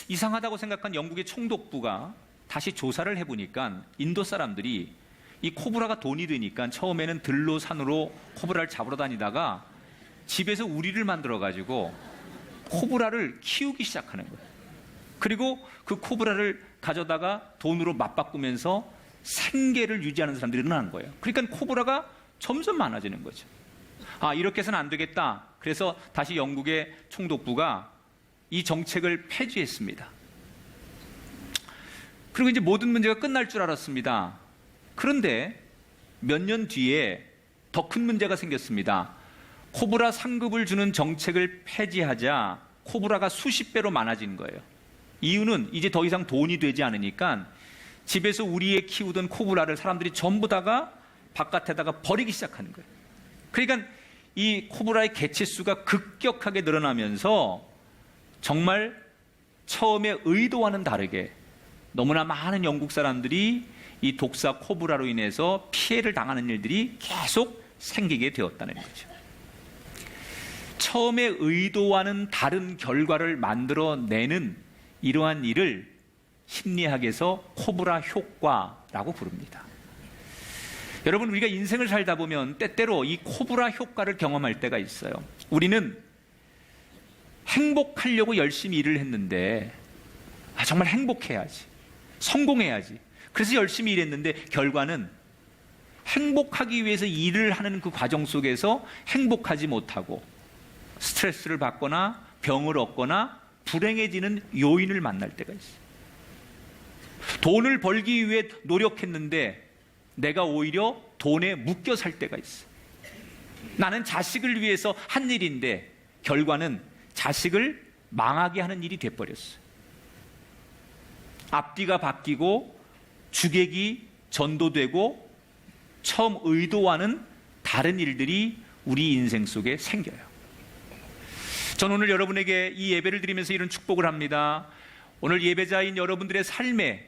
이상하다고 생각한 영국의 총독부가 다시 조사를 해보니까 인도 사람들이 이 코브라가 돈이 되니까 처음에는 들로 산으로 코브라를 잡으러 다니다가 집에서 우리를 만들어가지고 코브라를 키우기 시작하는 거예요. 그리고 그 코브라를 가져다가 돈으로 맞바꾸면서 생계를 유지하는 사람들이 늘어나는 거예요. 그러니까 코브라가 점점 많아지는 거죠. 이렇게 해서는 안 되겠다. 그래서 다시 영국의 총독부가 이 정책을 폐지했습니다. 그리고 이제 모든 문제가 끝날 줄 알았습니다. 그런데 몇 년 뒤에 더 큰 문제가 생겼습니다. 코브라 상급을 주는 정책을 폐지하자 코브라가 수십 배로 많아진 거예요. 이유는 이제 더 이상 돈이 되지 않으니까 집에서 우리에 키우던 코브라를 사람들이 전부 다가 바깥에다가 버리기 시작하는 거예요. 그러니까 이 코브라의 개체수가 급격하게 늘어나면서 정말 처음에 의도와는 다르게 너무나 많은 영국 사람들이 이 독사 코브라로 인해서 피해를 당하는 일들이 계속 생기게 되었다는 거죠. 처음에 의도와는 다른 결과를 만들어내는 이러한 일을 심리학에서 코브라 효과라고 부릅니다. 여러분, 우리가 인생을 살다 보면 때때로 이 코브라 효과를 경험할 때가 있어요. 우리는 행복하려고 열심히 일을 했는데 정말 행복해야지, 성공해야지, 그래서 열심히 일했는데 결과는 행복하기 위해서 일을 하는 그 과정 속에서 행복하지 못하고 스트레스를 받거나 병을 얻거나 불행해지는 요인을 만날 때가 있어요. 돈을 벌기 위해 노력했는데 내가 오히려 돈에 묶여 살 때가 있어요. 나는 자식을 위해서 한 일인데 결과는 자식을 망하게 하는 일이 돼버렸어요. 앞뒤가 바뀌고 주객이 전도되고 처음 의도와는 다른 일들이 우리 인생 속에 생겨요. 저는 오늘 여러분에게 이 예배를 드리면서 이런 축복을 합니다. 오늘 예배자인 여러분들의 삶에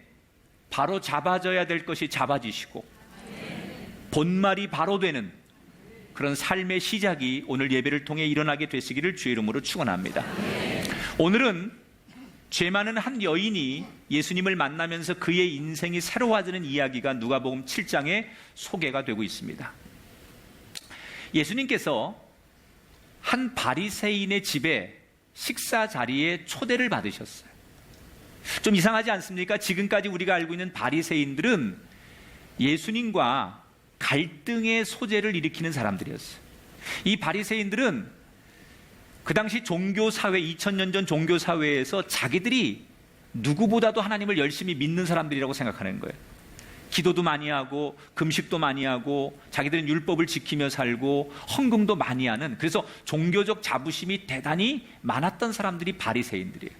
바로 잡아져야 될 것이 잡아지시고 본말이 바로 되는 그런 삶의 시작이 오늘 예배를 통해 일어나게 되시기를 주의 이름으로 축원합니다. 오늘은 죄 많은 한 여인이 예수님을 만나면서 그의 인생이 새로워지는 이야기가 누가복음 7장에 소개가 되고 있습니다. 예수님께서 한 바리새인의 집에 식사 자리에 초대를 받으셨어요. 좀 이상하지 않습니까? 지금까지 우리가 알고 있는 바리새인들은 예수님과 갈등의 소재를 일으키는 사람들이었어요. 이 바리새인들은 그 당시 종교사회, 2000년 전 종교사회에서 자기들이 누구보다도 하나님을 열심히 믿는 사람들이라고 생각하는 거예요. 기도도 많이 하고 금식도 많이 하고 자기들은 율법을 지키며 살고 헌금도 많이 하는, 그래서 종교적 자부심이 대단히 많았던 사람들이 바리새인들이에요.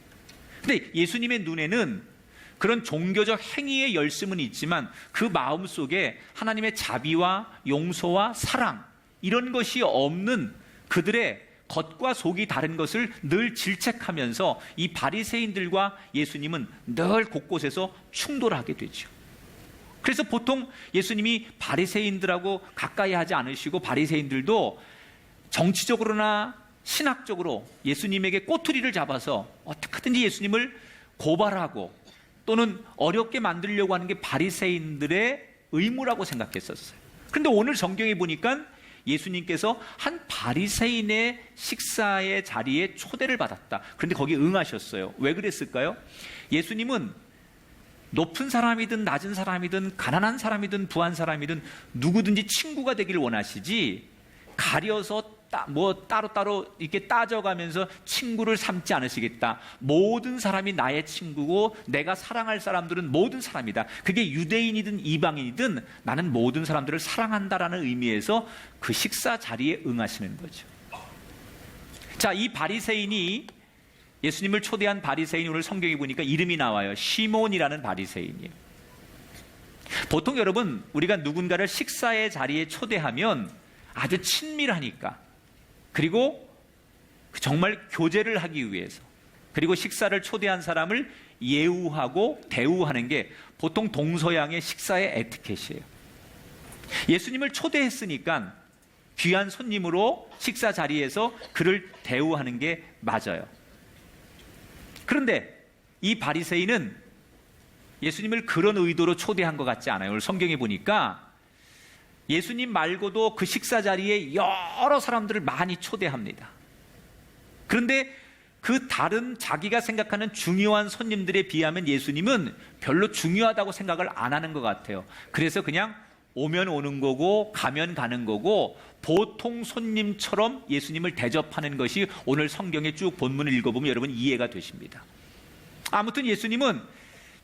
근데 예수님의 눈에는 그런 종교적 행위의 열심은 있지만 그 마음 속에 하나님의 자비와 용서와 사랑, 이런 것이 없는 그들의 겉과 속이 다른 것을 늘 질책하면서 이 바리새인들과 예수님은 늘 곳곳에서 충돌하게 되죠. 그래서 보통 예수님이 바리새인들하고 가까이 하지 않으시고 바리새인들도 정치적으로나 신학적으로 예수님에게 꼬투리를 잡아서 어떻게든지 예수님을 고발하고 또는 어렵게 만들려고 하는 게 바리새인들의 의무라고 생각했었어요. 그런데 오늘 성경에 보니까 예수님께서 한 바리새인의 식사의 자리에 초대를 받았다. 그런데 거기에 응하셨어요. 왜 그랬을까요? 예수님은 높은 사람이든 낮은 사람이든 가난한 사람이든 부한 사람이든 누구든지 친구가 되기를 원하시지 가려서 따로따로 이렇게 따져가면서 친구를 삼지 않으시겠다. 모든 사람이 나의 친구고 내가 사랑할 사람들은 모든 사람이다. 그게 유대인이든 이방인이든 나는 모든 사람들을 사랑한다라는 의미에서 그 식사 자리에 응하시는 거죠. 자, 이 바리새인이, 예수님을 초대한 바리새인이 오늘 성경에 보니까 이름이 나와요. 시몬이라는 바리새인이에요. 보통 여러분, 우리가 누군가를 식사의 자리에 초대하면 아주 친밀하니까, 그리고 정말 교제를 하기 위해서, 그리고 식사를 초대한 사람을 예우하고 대우하는 게 보통 동서양의 식사의 에티켓이에요. 예수님을 초대했으니까 귀한 손님으로 식사 자리에서 그를 대우하는 게 맞아요. 그런데 이 바리새인은 예수님을 그런 의도로 초대한 것 같지 않아요. 오늘 성경에 보니까 예수님 말고도 그 식사 자리에 여러 사람들을 많이 초대합니다. 그런데 그 다른 자기가 생각하는 중요한 손님들에 비하면 예수님은 별로 중요하다고 생각을 안 하는 것 같아요. 그래서 그냥 오면 오는 거고 가면 가는 거고 보통 손님처럼 예수님을 대접하는 것이 오늘 성경의 쭉 본문을 읽어보면 여러분 이해가 되십니다. 아무튼 예수님은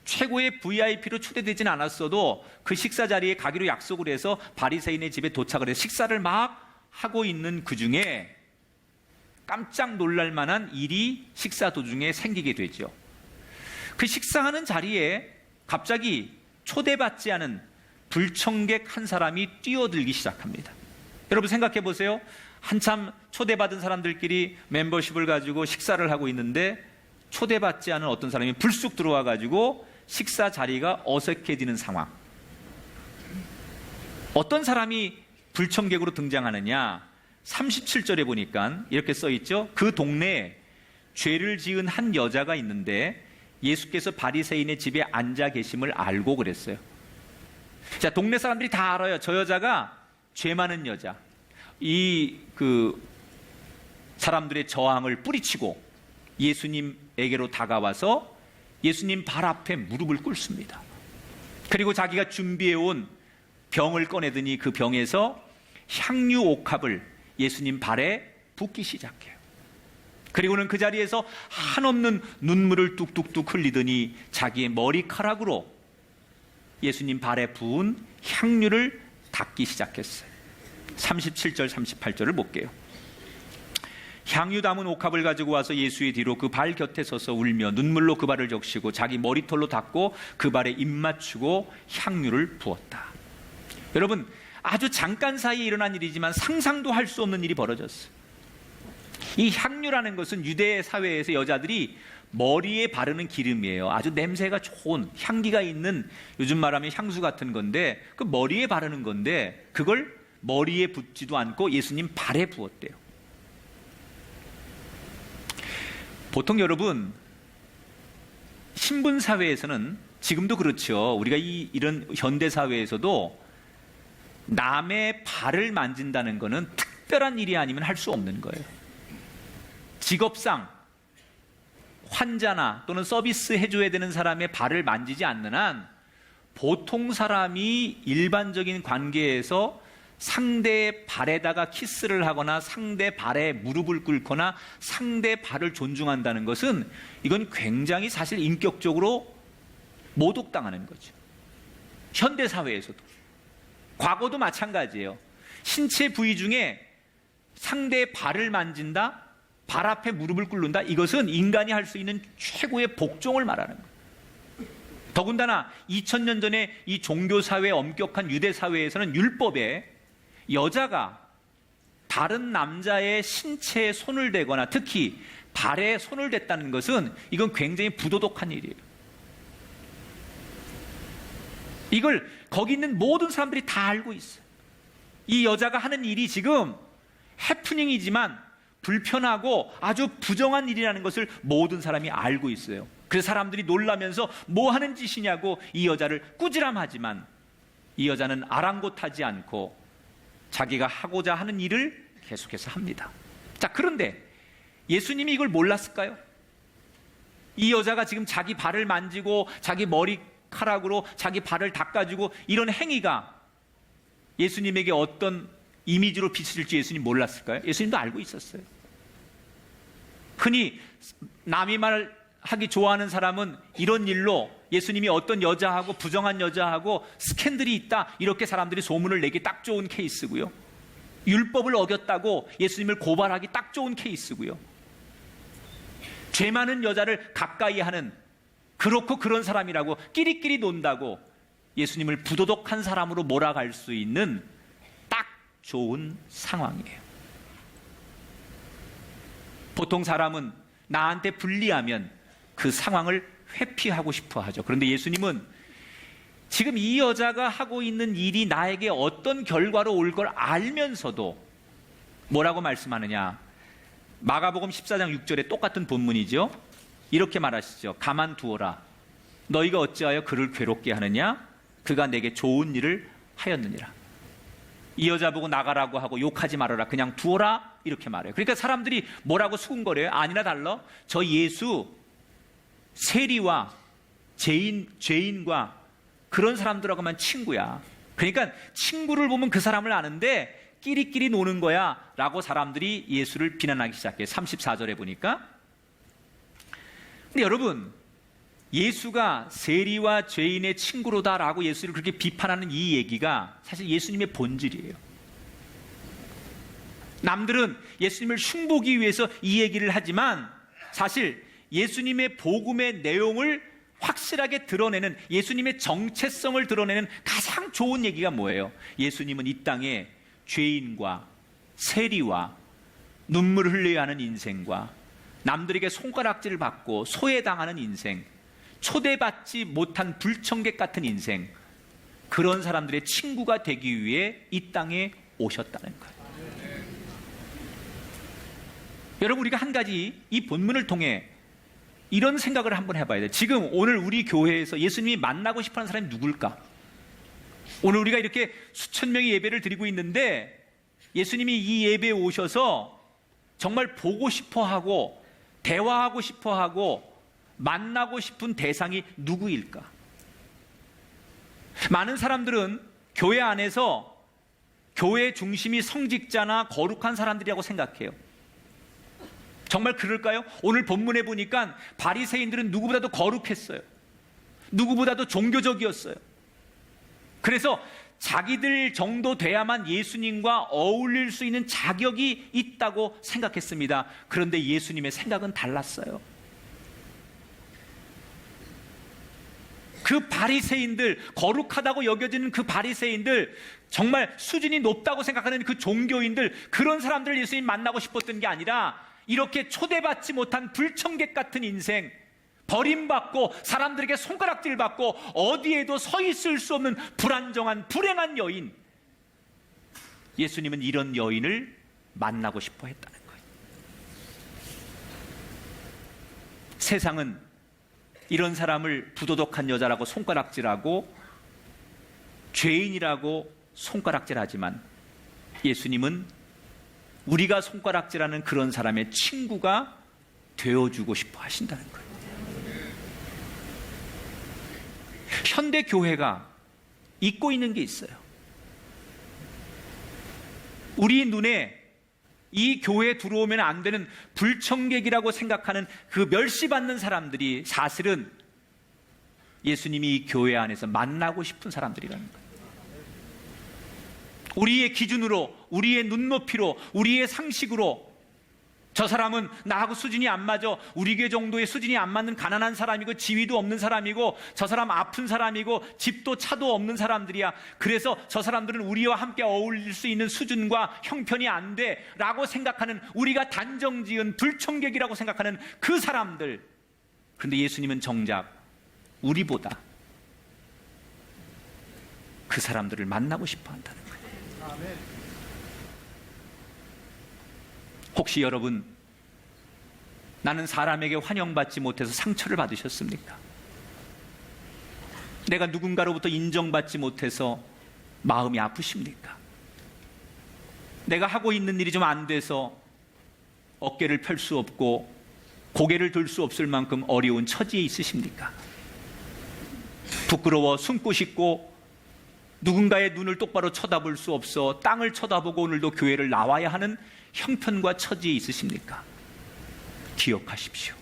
최고의 VIP로 초대되진 않았어도 그 식사 자리에 가기로 약속을 해서 바리새인의 집에 도착을 해서 식사를 막 하고 있는 그 중에 깜짝 놀랄 만한 일이 식사 도중에 생기게 되죠. 그 식사하는 자리에 갑자기 초대받지 않은 불청객 한 사람이 뛰어들기 시작합니다. 여러분 생각해 보세요. 한참 초대받은 사람들끼리 멤버십을 가지고 식사를 하고 있는데 초대받지 않은 어떤 사람이 불쑥 들어와 가지고 식사 자리가 어색해지는 상황. 어떤 사람이 불청객으로 등장하느냐? 37절에 보니까 이렇게 써 있죠. 그 동네에 죄를 지은 한 여자가 있는데 예수께서 바리새인의 집에 앉아 계심을 알고 그랬어요. 자, 동네 사람들이 다 알아요. 저 여자가 죄 많은 여자. 사람들의 저항을 뿌리치고 예수님에게로 다가와서 예수님 발 앞에 무릎을 꿇습니다. 그리고 자기가 준비해온 병을 꺼내더니 그 병에서 향유 옥합을 예수님 발에 붓기 시작해요. 그리고는 그 자리에서 한없는 눈물을 뚝뚝뚝 흘리더니 자기의 머리카락으로 예수님 발에 부은 향유를 닦기 시작했어요. 37절 38절을 볼게요. 향유 담은 옥합을 가지고 와서 예수의 뒤로 그 발 곁에 서서 울며 눈물로 그 발을 적시고 자기 머리털로 닦고 그 발에 입 맞추고 향유를 부었다. 여러분 아주 잠깐 사이에 일어난 일이지만 상상도 할 수 없는 일이 벌어졌어요. 이 향유라는 것은 유대 사회에서 여자들이 머리에 바르는 기름이에요. 아주 냄새가 좋은 향기가 있는, 요즘 말하면 향수 같은 건데 그 머리에 바르는 건데 그걸 머리에 붓지도 않고 예수님 발에 부었대요. 보통 여러분 신분 사회에서는 지금도 그렇죠. 우리가 이런 현대 사회에서도 남의 발을 만진다는 것은 특별한 일이 아니면 할 수 없는 거예요. 직업상 환자나 또는 서비스 해줘야 되는 사람의 발을 만지지 않는 한 보통 사람이 일반적인 관계에서 상대의 발에다가 키스를 하거나 상대 발에 무릎을 꿇거나 상대 발을 존중한다는 것은 이건 굉장히 사실 인격적으로 모독당하는 거죠. 현대 사회에서도. 과거도 마찬가지예요. 신체 부위 중에 상대의 발을 만진다, 발 앞에 무릎을 꿇는다, 이것은 인간이 할 수 있는 최고의 복종을 말하는 거예요. 더군다나 2000년 전에 이 종교사회의 엄격한 유대사회에서는 율법에 여자가 다른 남자의 신체에 손을 대거나 특히 발에 손을 댔다는 것은 이건 굉장히 부도덕한 일이에요. 이걸 거기 있는 모든 사람들이 다 알고 있어요. 이 여자가 하는 일이 지금 해프닝이지만 불편하고 아주 부정한 일이라는 것을 모든 사람이 알고 있어요. 그래서 사람들이 놀라면서 뭐 하는 짓이냐고 이 여자를 꾸지람하지만 이 여자는 아랑곳하지 않고 자기가 하고자 하는 일을 계속해서 합니다. 자, 그런데 예수님이 이걸 몰랐을까요? 이 여자가 지금 자기 발을 만지고 자기 머리카락으로 자기 발을 닦아주고 이런 행위가 예수님에게 어떤 이미지로 비칠지 예수님 몰랐을까요? 예수님도 알고 있었어요. 흔히 남이 말하기 좋아하는 사람은 이런 일로 예수님이 어떤 여자하고 부정한 여자하고 스캔들이 있다, 이렇게 사람들이 소문을 내기 딱 좋은 케이스고요. 율법을 어겼다고 예수님을 고발하기 딱 좋은 케이스고요. 죄 많은 여자를 가까이 하는, 그렇고 그런 사람이라고 끼리끼리 논다고 예수님을 부도덕한 사람으로 몰아갈 수 있는 딱 좋은 상황이에요. 보통 사람은 나한테 불리하면 그 상황을 회피하고 싶어 하죠. 그런데 예수님은 지금 이 여자가 하고 있는 일이 나에게 어떤 결과로 올 걸 알면서도 뭐라고 말씀하느냐? 마가복음 14장 6절에 똑같은 본문이죠. 이렇게 말하시죠. 가만두어라. 너희가 어찌하여 그를 괴롭게 하느냐? 그가 내게 좋은 일을 하였느니라. 이 여자 보고 나가라고 하고 욕하지 말아라. 그냥 두어라. 이렇게 말해요. 그러니까 사람들이 뭐라고 수군거려요? 아니나 달라. 저 예수 세리와 죄인과 그런 사람들하고만 친구야. 그러니까 친구를 보면 그 사람을 아는데 끼리끼리 노는 거야 라고 사람들이 예수를 비난하기 시작해요. 34절에 보니까. 근데 여러분, 예수가 세리와 죄인의 친구로다라고 예수를 그렇게 비판하는 이 얘기가 사실 예수님의 본질이에요. 남들은 예수님을 흉보기 위해서 이 얘기를 하지만 사실 예수님의 복음의 내용을 확실하게 드러내는, 예수님의 정체성을 드러내는 가장 좋은 얘기가 뭐예요? 예수님은 이 땅에 죄인과 세리와 눈물을 흘려야 하는 인생과 남들에게 손가락질을 받고 소외당하는 인생, 초대받지 못한 불청객 같은 인생, 그런 사람들의 친구가 되기 위해 이 땅에 오셨다는 거예요. 여러분, 우리가 한 가지 이 본문을 통해 이런 생각을 한번 해봐야 돼요. 지금 오늘 우리 교회에서 예수님이 만나고 싶어하는 사람이 누굴까? 오늘 우리가 이렇게 수천 명의 예배를 드리고 있는데 예수님이 이 예배에 오셔서 정말 보고 싶어하고 대화하고 싶어하고 만나고 싶은 대상이 누구일까? 많은 사람들은 교회 안에서 교회 중심이 성직자나 거룩한 사람들이라고 생각해요. 정말 그럴까요? 오늘 본문에 보니까 바리새인들은 누구보다도 거룩했어요. 누구보다도 종교적이었어요. 그래서 자기들 정도 돼야만 예수님과 어울릴 수 있는 자격이 있다고 생각했습니다. 그런데 예수님의 생각은 달랐어요. 그 바리새인들, 거룩하다고 여겨지는 그 바리새인들, 정말 수준이 높다고 생각하는 그 종교인들, 그런 사람들을 예수님 만나고 싶었던 게 아니라 이렇게 초대받지 못한 불청객 같은 인생, 버림받고 사람들에게 손가락질 받고 어디에도 서 있을 수 없는 불안정한 불행한 여인, 예수님은 이런 여인을 만나고 싶어 했다는 거예요. 세상은 이런 사람을 부도덕한 여자라고 손가락질하고 죄인이라고 손가락질하지만 예수님은 우리가 손가락질하는 그런 사람의 친구가 되어주고 싶어 하신다는 거예요. 현대 교회가 잊고 있는 게 있어요. 우리 눈에 이 교회에 들어오면 안 되는 불청객이라고 생각하는 그 멸시받는 사람들이 사실은 예수님이 이 교회 안에서 만나고 싶은 사람들이라는 거예요. 우리의 기준으로, 우리의 눈높이로, 우리의 상식으로 저 사람은 나하고 수준이 안 맞아, 우리 교회 정도의 수준이 안 맞는 가난한 사람이고 지위도 없는 사람이고 저 사람 아픈 사람이고 집도 차도 없는 사람들이야. 그래서 저 사람들은 우리와 함께 어울릴 수 있는 수준과 형편이 안 돼 라고 생각하는, 우리가 단정지은 불청객이라고 생각하는 그 사람들. 그런데 예수님은 정작 우리보다 그 사람들을 만나고 싶어 한다는 거예요. 혹시 여러분, 나는 사람에게 환영받지 못해서 상처를 받으셨습니까? 내가 누군가로부터 인정받지 못해서 마음이 아프십니까? 내가 하고 있는 일이 좀 안 돼서 어깨를 펼 수 없고 고개를 들 수 없을 만큼 어려운 처지에 있으십니까? 부끄러워 숨고 싶고 누군가의 눈을 똑바로 쳐다볼 수 없어 땅을 쳐다보고 오늘도 교회를 나와야 하는 형편과 처지에 있으십니까? 기억하십시오.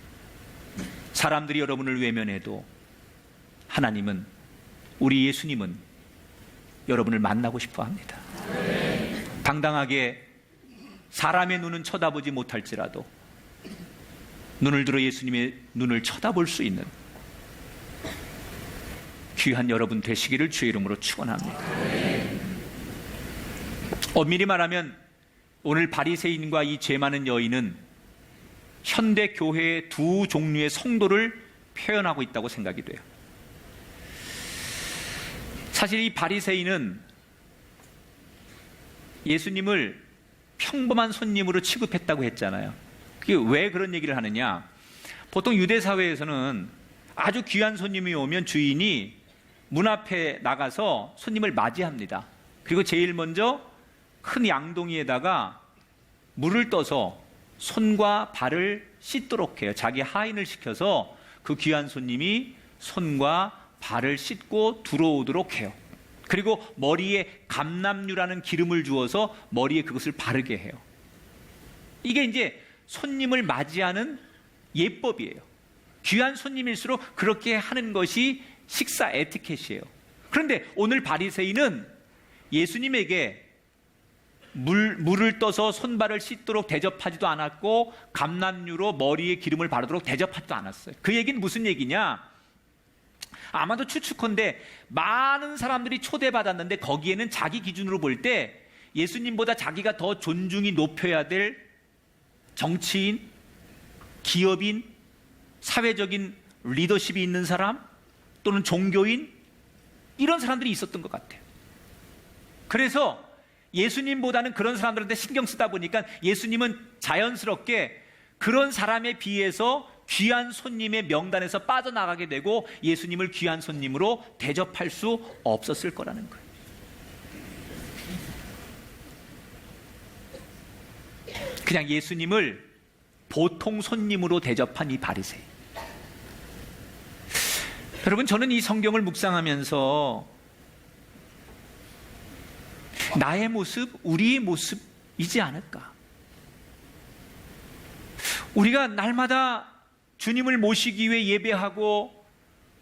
사람들이 여러분을 외면해도 하나님은, 우리 예수님은 여러분을 만나고 싶어 합니다. 당당하게 사람의 눈은 쳐다보지 못할지라도 눈을 들어 예수님의 눈을 쳐다볼 수 있는 귀한 여러분 되시기를 주의 이름으로 축원합니다. 엄밀히 말하면 오늘 바리새인과 이 죄 많은 여인은 현대 교회의 두 종류의 성도를 표현하고 있다고 생각이 돼요. 사실 이 바리새인은 예수님을 평범한 손님으로 취급했다고 했잖아요. 그게 왜 그런 얘기를 하느냐? 보통 유대 사회에서는 아주 귀한 손님이 오면 주인이 문 앞에 나가서 손님을 맞이합니다. 그리고 제일 먼저 큰 양동이에다가 물을 떠서 손과 발을 씻도록 해요. 자기 하인을 시켜서 그 귀한 손님이 손과 발을 씻고 들어오도록 해요. 그리고 머리에 감람유라는 기름을 주어서 머리에 그것을 바르게 해요. 이게 이제 손님을 맞이하는 예법이에요. 귀한 손님일수록 그렇게 하는 것이 식사 에티켓이에요. 그런데 오늘 바리새인은 예수님에게 물을 떠서 손발을 씻도록 대접하지도 않았고 감람유로 머리에 기름을 바르도록 대접하지도 않았어요. 그 얘기는 무슨 얘기냐? 아마도 추측컨대 많은 사람들이 초대받았는데 거기에는 자기 기준으로 볼 때 예수님보다 자기가 더 존중이 높여야 될 정치인, 기업인, 사회적인 리더십이 있는 사람 또는 종교인, 이런 사람들이 있었던 것 같아요. 그래서 예수님보다는 그런 사람들한테 신경 쓰다 보니까 예수님은 자연스럽게 그런 사람에 비해서 귀한 손님의 명단에서 빠져나가게 되고 예수님을 귀한 손님으로 대접할 수 없었을 거라는 거예요. 그냥 예수님을 보통 손님으로 대접한 이 바리새인. 여러분, 저는 이 성경을 묵상하면서 나의 모습, 우리의 모습이지 않을까? 우리가 날마다 주님을 모시기 위해 예배하고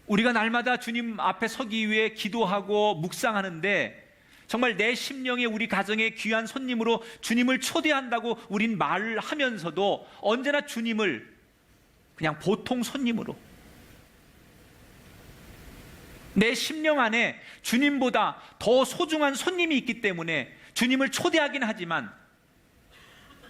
우리가 날마다 주님 앞에 서기 위해 기도하고 묵상하는데 정말 내 심령에 우리 가정에 귀한 손님으로 주님을 초대한다고 우린 말을 하면서도 언제나 주님을 그냥 보통 손님으로, 내 심령 안에 주님보다 더 소중한 손님이 있기 때문에 주님을 초대하긴 하지만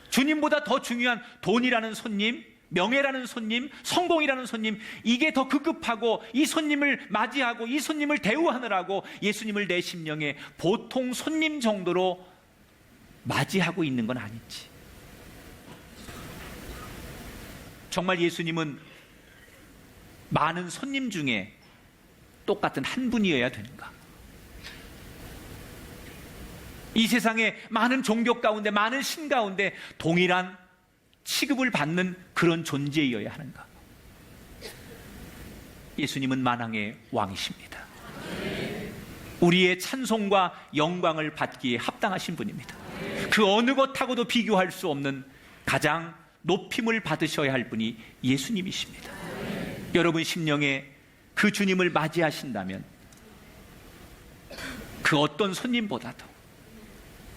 주님보다 더 중요한 돈이라는 손님, 명예라는 손님, 성공이라는 손님, 이게 더 급급하고 이 손님을 맞이하고 이 손님을 대우하느라고 예수님을 내 심령에 보통 손님 정도로 맞이하고 있는 건 아닌지. 정말 예수님은 많은 손님 중에 똑같은 한 분이어야 되는가? 이 세상에 많은 종교 가운데, 많은 신 가운데 동일한 취급을 받는 그런 존재이어야 하는가? 예수님은 만왕의 왕이십니다. 우리의 찬송과 영광을 받기에 합당하신 분입니다. 그 어느 것하고도 비교할 수 없는 가장 높임을 받으셔야 할 분이 예수님이십니다. 여러분 심령에 그 주님을 맞이하신다면 그 어떤 손님보다도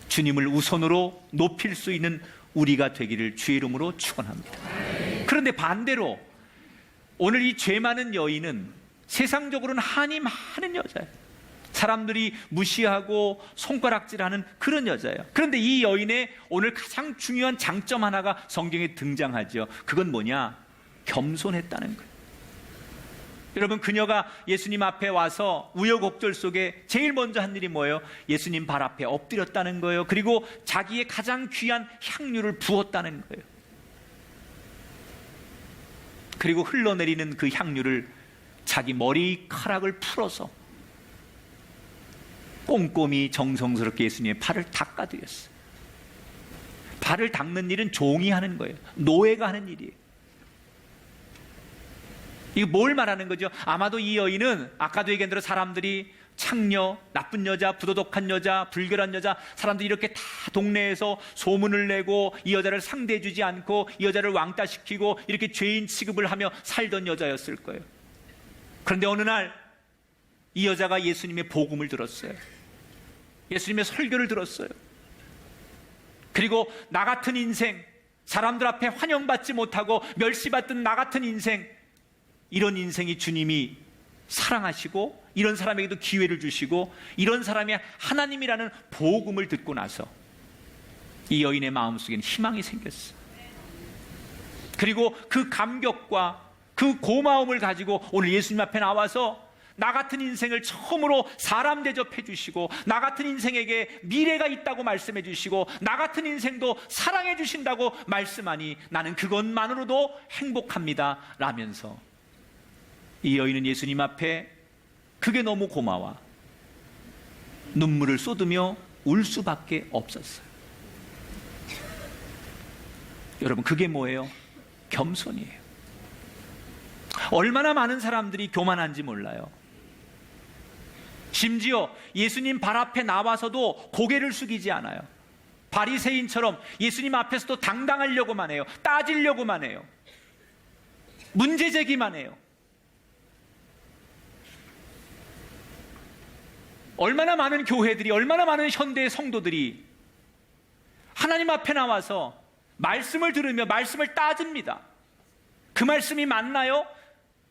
주님을 우선으로 높일 수 있는 우리가 되기를 주의 이름으로 축원합니다. 그런데 반대로 오늘 이 죄 많은 여인은 세상적으로는 한이 많은 여자예요. 사람들이 무시하고 손가락질하는 그런 여자예요. 그런데 이 여인의 오늘 가장 중요한 장점 하나가 성경에 등장하죠. 그건 뭐냐? 겸손했다는 거예요. 여러분, 그녀가 예수님 앞에 와서 우여곡절 속에 제일 먼저 한 일이 뭐예요? 예수님 발 앞에 엎드렸다는 거예요. 그리고 자기의 가장 귀한 향유를 부었다는 거예요. 그리고 흘러내리는 그 향유를 자기 머리카락을 풀어서 꼼꼼히 정성스럽게 예수님의 발을 닦아드렸어요. 발을 닦는 일은 종이 하는 거예요. 노예가 하는 일이에요. 이거 뭘 말하는 거죠? 아마도 이 여인은 아까도 얘기한 대로 사람들이 창녀, 나쁜 여자, 부도덕한 여자, 불결한 여자, 사람들이 이렇게 다 동네에서 소문을 내고 이 여자를 상대해주지 않고 이 여자를 왕따시키고 이렇게 죄인 취급을 하며 살던 여자였을 거예요. 그런데 어느 날 이 여자가 예수님의 복음을 들었어요. 예수님의 설교를 들었어요. 그리고 나 같은 인생, 사람들 앞에 환영받지 못하고 멸시받던 나 같은 인생, 이런 인생이 주님이 사랑하시고 이런 사람에게도 기회를 주시고 이런 사람이 하나님이라는 복음을 듣고 나서 이 여인의 마음속에는 희망이 생겼어요. 그리고 그 감격과 그 고마움을 가지고 오늘 예수님 앞에 나와서 나 같은 인생을 처음으로 사람 대접해 주시고, 나 같은 인생에게 미래가 있다고 말씀해 주시고, 나 같은 인생도 사랑해 주신다고 말씀하니 나는 그것만으로도 행복합니다 라면서 이 여인은 예수님 앞에 그게 너무 고마워 눈물을 쏟으며 울 수밖에 없었어요. 여러분, 그게 뭐예요? 겸손이에요. 얼마나 많은 사람들이 교만한지 몰라요. 심지어 예수님 발 앞에 나와서도 고개를 숙이지 않아요. 바리새인처럼 예수님 앞에서도 당당하려고만 해요. 따지려고만 해요. 문제 제기만 해요. 얼마나 많은 교회들이, 얼마나 많은 현대의 성도들이 하나님 앞에 나와서 말씀을 들으며 말씀을 따집니다. 그 말씀이 맞나요?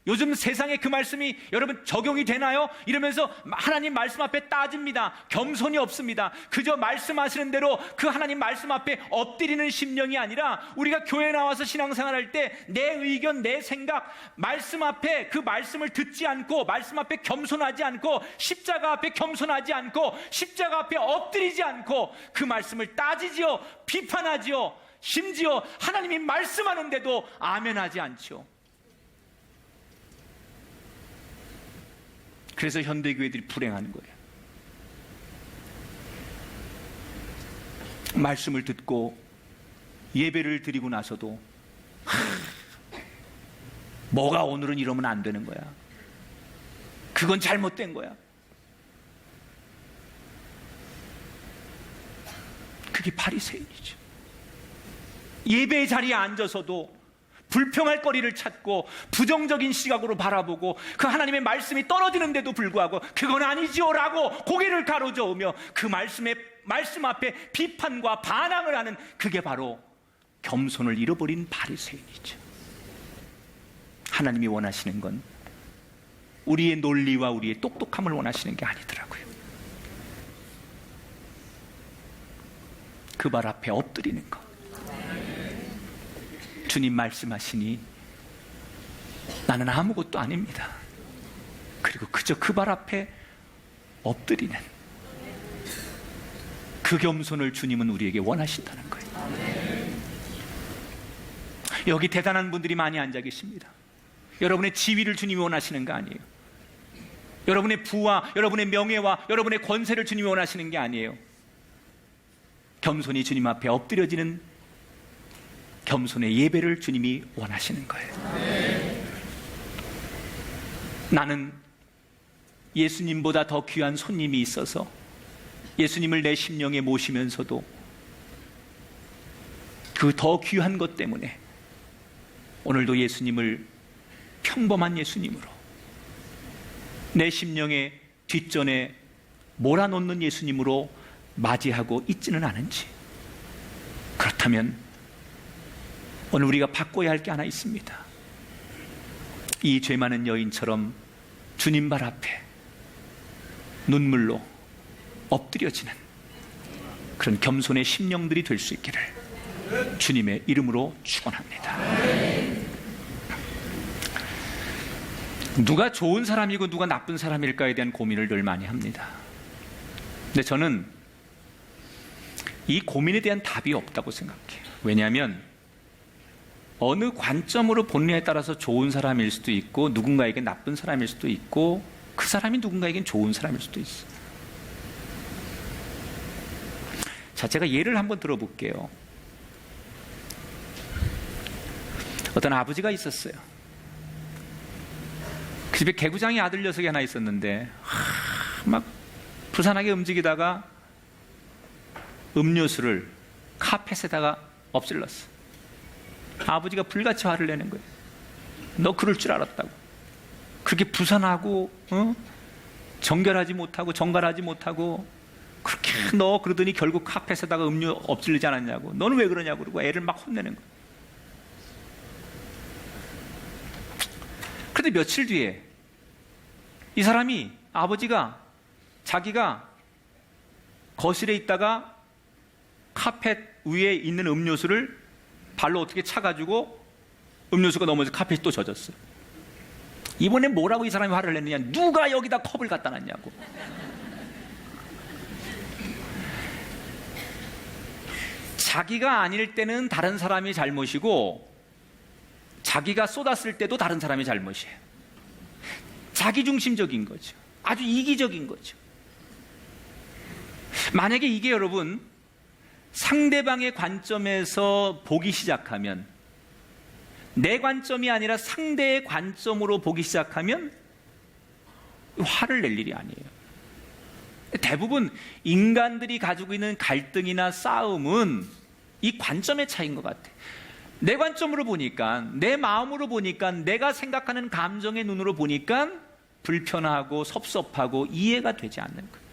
요즘 세상에 그 말씀이 여러분 적용이 되나요? 이러면서 하나님 말씀 앞에 따집니다. 겸손이 없습니다. 그저 말씀하시는 대로 그 하나님 말씀 앞에 엎드리는 심령이 아니라, 우리가 교회 나와서 신앙생활할 때 내 의견, 내 생각, 말씀 앞에 그 말씀을 듣지 않고, 말씀 앞에 겸손하지 않고, 십자가 앞에 겸손하지 않고, 십자가 앞에 엎드리지 않고 그 말씀을 따지지요, 비판하지요, 심지어 하나님이 말씀하는데도 아멘하지 않죠. 그래서 현대교회들이 불행하는 거예요. 말씀을 듣고 예배를 드리고 나서도 뭐가 오늘은 이러면 안 되는 거야, 그건 잘못된 거야. 그게 바리새인이죠. 예배의 자리에 앉아서도 불평할 거리를 찾고 부정적인 시각으로 바라보고 그 하나님의 말씀이 떨어지는데도 불구하고 그건 아니지요 라고 고개를 가로저으며 그 말씀 앞에 비판과 반항을 하는, 그게 바로 겸손을 잃어버린 바리새인이죠. 하나님이 원하시는 건 우리의 논리와 우리의 똑똑함을 원하시는 게 아니더라고요. 그 발 앞에 엎드리는 것. 주님 말씀하시니 나는 아무것도 아닙니다. 그리고 그저 그 발 앞에 엎드리는 그 겸손을 주님은 우리에게 원하신다는 거예요. 여기 대단한 분들이 많이 앉아 계십니다. 여러분의 지위를 주님이 원하시는 거 아니에요. 여러분의 부와 여러분의 명예와 여러분의 권세를 주님이 원하시는 게 아니에요. 겸손히 주님 앞에 엎드려지는 겸손의 예배를 주님이 원하시는 거예요. 나는 예수님보다 더 귀한 손님이 있어서 예수님을 내 심령에 모시면서도 그 더 귀한 것 때문에 오늘도 예수님을 평범한 예수님으로, 내 심령의 뒷전에 몰아놓는 예수님으로 맞이하고 있지는 않은지, 그렇다면 오늘 우리가 바꿔야 할 게 하나 있습니다. 이 죄 많은 여인처럼 주님 발 앞에 눈물로 엎드려지는 그런 겸손의 심령들이 될 수 있기를 주님의 이름으로 축원합니다. 누가 좋은 사람이고 누가 나쁜 사람일까에 대한 고민을 늘 많이 합니다. 근데 저는 이 고민에 대한 답이 없다고 생각해요. 왜냐하면 어느 관점으로 본느냐에 따라서 좋은 사람일 수도 있고 누군가에게 나쁜 사람일 수도 있고 그 사람이 누군가에겐 좋은 사람일 수도 있어요. 자, 제가 예를 한번 들어볼게요. 어떤 아버지가 있었어요. 그 집에 개구장이 아들 녀석이 하나 있었는데 막 부산하게 움직이다가 음료수를 카펫에다가 엎질렀어. 아버지가 불같이 화를 내는 거예요. 너 그럴 줄 알았다고. 그렇게 부산하고 정결하지 못하고 정갈하지 못하고 그렇게 너 그러더니 결국 카펫에다가 음료 엎질리지 않았냐고. 너는 왜 그러냐고. 그러고 애를 막 혼내는 거예요. 그런데 며칠 뒤에 이 사람이, 아버지가 자기가 거실에 있다가 카펫 위에 있는 음료수를 발로 어떻게 차가지고 음료수가 넘어져 카펫이 또 젖었어요. 이번에 뭐라고 이 사람이 화를 냈느냐? 누가 여기다 컵을 갖다 놨냐고. 자기가 아닐 때는 다른 사람이 잘못이고 자기가 쏟았을 때도 다른 사람이 잘못이에요. 자기중심적인 거죠. 아주 이기적인 거죠. 만약에 이게 여러분 상대방의 관점에서 보기 시작하면, 내 관점이 아니라 상대의 관점으로 보기 시작하면 화를 낼 일이 아니에요. 대부분 인간들이 가지고 있는 갈등이나 싸움은 이 관점의 차이인 것 같아요. 내 관점으로 보니까, 내 마음으로 보니까, 내가 생각하는 감정의 눈으로 보니까 불편하고 섭섭하고 이해가 되지 않는 거예요.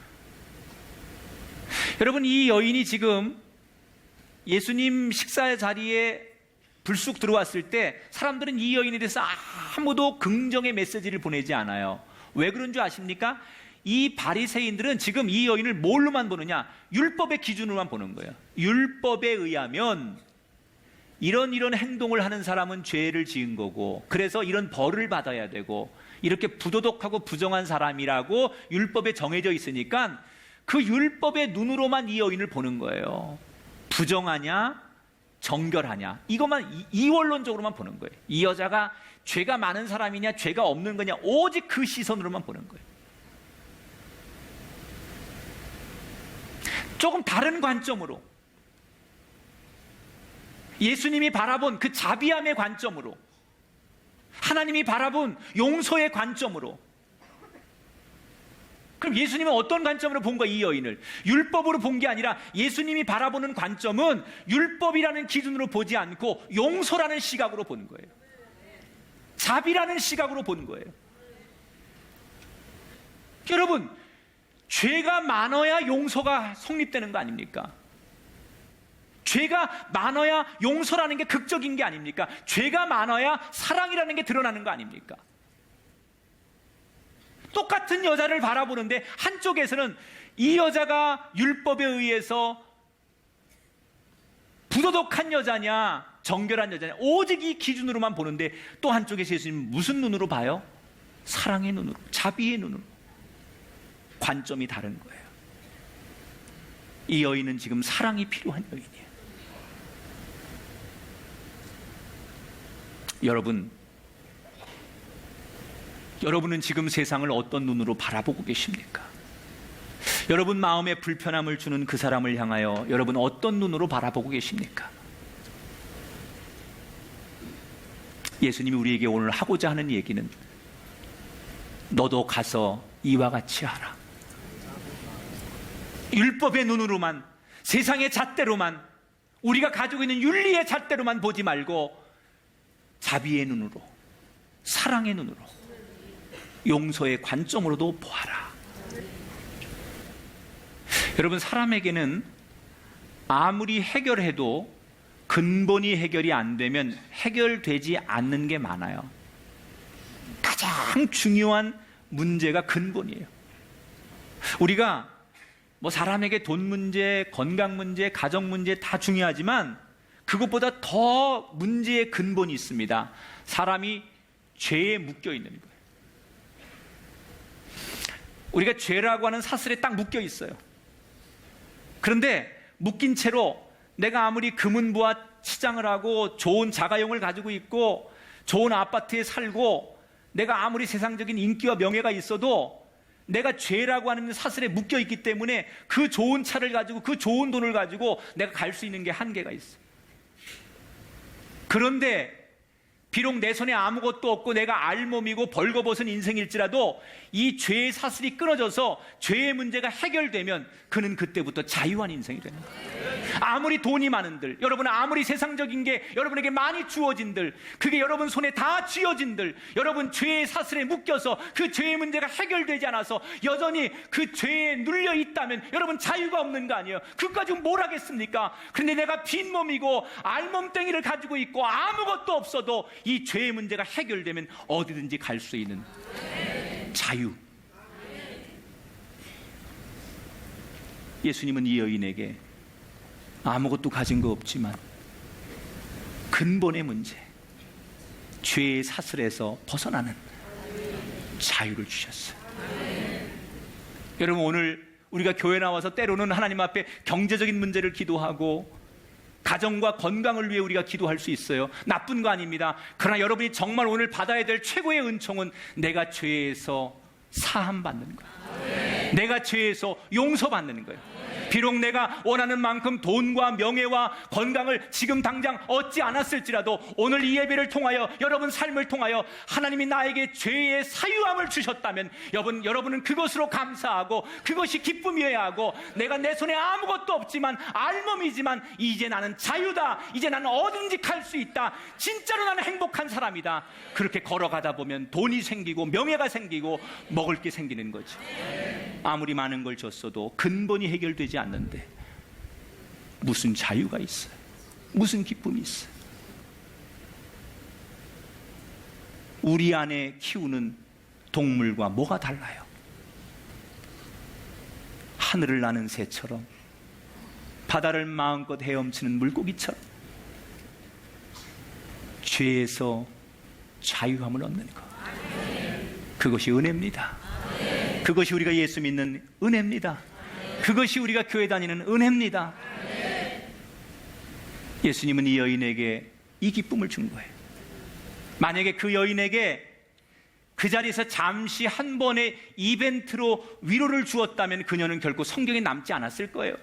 여러분, 이 여인이 지금 예수님 식사 자리에 불쑥 들어왔을 때 사람들은 이 여인에 대해서 아무도 긍정의 메시지를 보내지 않아요. 왜 그런 줄 아십니까? 이 바리새인들은 지금 이 여인을 뭘로만 보느냐? 율법의 기준으로만 보는 거예요. 율법에 의하면 이런 행동을 하는 사람은 죄를 지은 거고, 그래서 이런 벌을 받아야 되고, 이렇게 부도덕하고 부정한 사람이라고 율법에 정해져 있으니까 그 율법의 눈으로만 이 여인을 보는 거예요. 부정하냐 정결하냐, 이것만 이원론적으로만 보는 거예요. 이 여자가 죄가 많은 사람이냐 죄가 없는 거냐, 오직 그 시선으로만 보는 거예요. 조금 다른 관점으로, 예수님이 바라본 그 자비함의 관점으로, 하나님이 바라본 용서의 관점으로. 그럼 예수님은 어떤 관점으로 본 거야? 이 여인을 율법으로 본 게 아니라 예수님이 바라보는 관점은 율법이라는 기준으로 보지 않고 용서라는 시각으로 보는 거예요. 자비라는 시각으로 보는 거예요. 여러분, 죄가 많아야 용서가 성립되는 거 아닙니까? 죄가 많아야 용서라는 게 극적인 게 아닙니까? 죄가 많아야 사랑이라는 게 드러나는 거 아닙니까? 똑같은 여자를 바라보는데 한쪽에서는 이 여자가 율법에 의해서 부도덕한 여자냐 정결한 여자냐, 오직 이 기준으로만 보는데, 또 한쪽에서 예수님은 무슨 눈으로 봐요? 사랑의 눈으로, 자비의 눈으로. 관점이 다른 거예요. 이 여인은 지금 사랑이 필요한 여인이에요. 여러분은 지금 세상을 어떤 눈으로 바라보고 계십니까? 여러분 마음에 불편함을 주는 그 사람을 향하여 여러분 어떤 눈으로 바라보고 계십니까? 예수님이 우리에게 오늘 하고자 하는 얘기는, 너도 가서 이와 같이 하라. 율법의 눈으로만, 세상의 잣대로만, 우리가 가지고 있는 윤리의 잣대로만 보지 말고 자비의 눈으로, 사랑의 눈으로, 용서의 관점으로도 보아라. 여러분, 사람에게는 아무리 해결해도 근본이 해결이 안 되면 해결되지 않는 게 많아요. 가장 중요한 문제가 근본이에요. 우리가 사람에게 돈 문제, 건강 문제, 가정 문제 다 중요하지만 그것보다 더 문제의 근본이 있습니다. 사람이 죄에 묶여 있는 거예요. 우리가 죄라고 하는 사슬에 딱 묶여 있어요. 그런데 묶인 채로 내가 아무리 금은부와 치장을 하고 좋은 자가용을 가지고 있고 좋은 아파트에 살고 내가 아무리 세상적인 인기와 명예가 있어도 내가 죄라고 하는 사슬에 묶여 있기 때문에 그 좋은 차를 가지고 그 좋은 돈을 가지고 내가 갈 수 있는 게 한계가 있어. 그런데 비록 내 손에 아무것도 없고 내가 알몸이고 벌거벗은 인생일지라도 이 죄의 사슬이 끊어져서 죄의 문제가 해결되면 그는 그때부터 자유한 인생이 되는 거예요. 아무리 돈이 많은들, 여러분 아무리 세상적인 게 여러분에게 많이 주어진들, 그게 여러분 손에 다 쥐어진들, 여러분 죄의 사슬에 묶여서 그 죄의 문제가 해결되지 않아서 여전히 그 죄에 눌려 있다면 여러분 자유가 없는 거 아니에요? 그까지 뭘 하겠습니까? 그런데 내가 빈몸이고 알몸땡이를 가지고 있고 아무것도 없어도 이 죄의 문제가 해결되면 어디든지 갈 수 있는 자유. 예수님은 이 여인에게 아무것도 가진 거 없지만 근본의 문제, 죄의 사슬에서 벗어나는 자유를 주셨어요. 여러분, 오늘 우리가 교회 나와서 때로는 하나님 앞에 경제적인 문제를 기도하고 가정과 건강을 위해 우리가 기도할 수 있어요. 나쁜 거 아닙니다. 그러나 여러분이 정말 오늘 받아야 될 최고의 은총은 내가 죄에서 사함받는 거예요. 내가 죄에서 용서받는 거예요. 비록 내가 원하는 만큼 돈과 명예와 건강을 지금 당장 얻지 않았을지라도 오늘 이 예배를 통하여 여러분 삶을 통하여 하나님이 나에게 죄의 사유함을 주셨다면 여러분은 그것으로 감사하고 그것이 기쁨이어야 하고, 내가 내 손에 아무것도 없지만 알몸이지만 이제 나는 자유다, 이제 나는 얻은지 갈 수 있다, 진짜로 나는 행복한 사람이다, 그렇게 걸어가다 보면 돈이 생기고 명예가 생기고 먹을 게 생기는 거지. 아무리 많은 걸 줬어도 근본이 해결되지 않는데 무슨 자유가 있어요? 무슨 기쁨이 있어요? 우리 안에 키우는 동물과 뭐가 달라요? 하늘을 나는 새처럼, 바다를 마음껏 헤엄치는 물고기처럼 죄에서 자유함을 얻는 것, 그것이 은혜입니다. 그것이 우리가 예수 믿는 은혜입니다. 그것이 우리가 교회 다니는 은혜입니다. 예수님은 이 여인에게 이 기쁨을 준 거예요. 만약에 그 여인에게 그 자리에서 잠시 한 번의 이벤트로 위로를 주었다면 그녀는 결코 성경에 남지 않았을 거예요.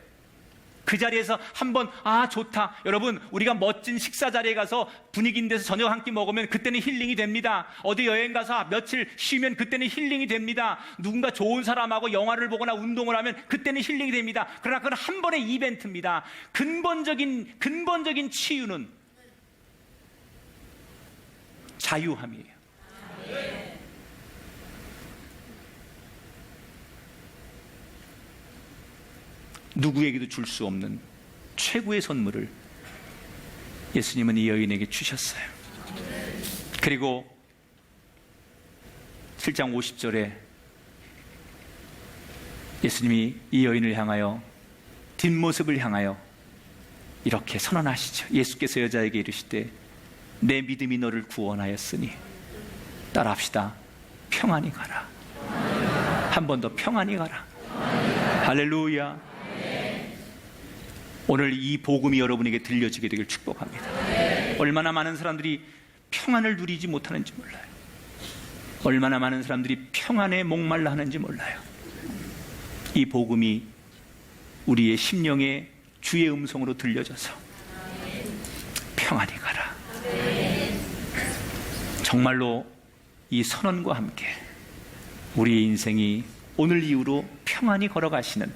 그 자리에서 한번 좋다, 여러분 우리가 멋진 식사 자리에 가서 분위기 있는 데서 저녁 한 끼 먹으면 그때는 힐링이 됩니다. 어디 여행 가서 며칠 쉬면 그때는 힐링이 됩니다. 누군가 좋은 사람하고 영화를 보거나 운동을 하면 그때는 힐링이 됩니다. 그러나 그건 한 번의 이벤트입니다. 근본적인 치유는 자유함이에요. 누구에게도 줄 수 없는 최고의 선물을 예수님은 이 여인에게 주셨어요. 그리고 7장 50절에 예수님이 이 여인을 향하여, 뒷모습을 향하여 이렇게 선언하시죠. 예수께서 여자에게 이르시되 내 믿음이 너를 구원하였으니 따라합시다. 평안히 가라. 한 번 더 평안히 가라. 할렐루야. 오늘 이 복음이 여러분에게 들려지게 되길 축복합니다. 얼마나 많은 사람들이 평안을 누리지 못하는지 몰라요. 얼마나 많은 사람들이 평안에 목말라 하는지 몰라요. 이 복음이 우리의 심령에 주의 음성으로 들려져서 평안히 가라. 정말로 이 선언과 함께 우리의 인생이 오늘 이후로 평안히 걸어가시는,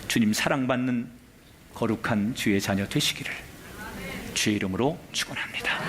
주님 사랑받는 거룩한 주의 자녀 되시기를 주의 이름으로 축원합니다.